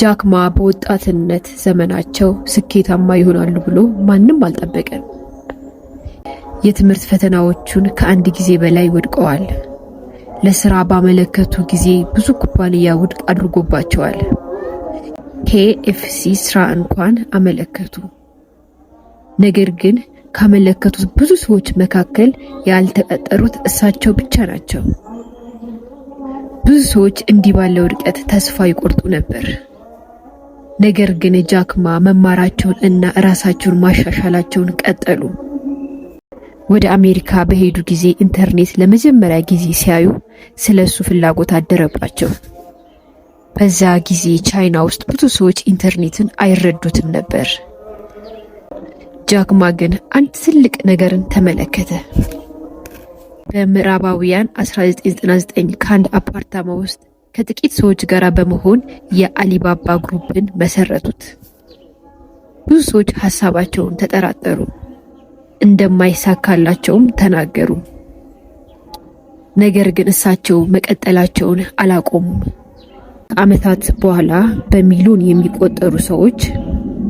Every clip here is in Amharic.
ጃክ ማ በወጣትነት ዘመናቸው ስኬታማ ይሆናሉ ብሎ ማንም አልጠበቀም። የትምህርት ፈተናዎቹን ከአንድ ጊዜ በላይ ወድቀዋል። ለስራ ባመለከቱ ጊዜ ብዙ ኩባንያ ውድቅ አድርጎባቸዋል። KFC ስራ እንኳን አመለከቱ። ነገር ግን ካመለከቱት ብዙ ሰዎች መካከል ያልተቀጠሩት እሳቸው ብቻ ናቸው። ብዙ ሰዎች እንዲህ ባለ ውድቀት ተስፋ ይቆርጡ ነበር። ነገር ግን ጃክ ማ መማራቸውን እና ራሳቸውን ማሻሻላቸውን ቀጠሉ። ወደ አሜሪካ በሄዱ ጊዜ ኢንተርኔት ለመጀመሪያ ጊዜ ሲያዩ ስለሱ ፍላጎት አደረባቸው። በዛ ጊዜ ቻይና ውስጥ ብዙ ሰዎች ኢንተርኔትን አይረዱትም ነበር። ጃክ ማ ግን አንድ ትልቅ ነገርን ተመለከተ። በምዕራባውያን 1999 ከአንድ አፓርታማ ውስጥ ከጥቂት ሰዎች ጋር በመሆን የአሊባባ ግሩፕን መሰረቱት። ብዙ ሰዎች ሐሳባቸውን ተጠራጠሩ፣ እንደማይሳካላቸውም ተናገሩ። ነገር ግን እሳቸው መቀጠላቸውን አላቆሙም። ከዓመታት በኋላ በሚሊዮን የሚቆጠሩ ሰዎች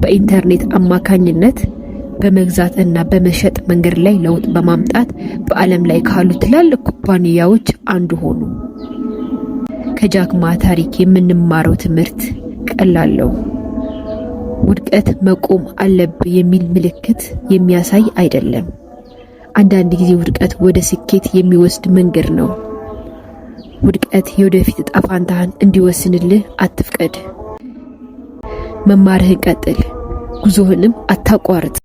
በኢንተርኔት አማካኝነት በመግዛት እና በመሸጥ መንገድ ላይ ለውጥ በማምጣት በዓለም ላይ ካሉ ትላልቅ ኩባንያዎች አንዱ ሆኑ። ከጃክ ማ ታሪክ የምንማረው ትምህርት ቀላል ነው። ውድቀት መቆም አለብህ የሚል ምልክት የሚያሳይ አይደለም። አንዳንድ ጊዜ ውድቀት ወደ ስኬት የሚወስድ መንገድ ነው። ውድቀት የወደፊት ዕጣ ፈንታህን እንዲወስንልህ አትፍቀድ። መማርህን ቀጥል፣ ጉዞህንም አታቋርጥ።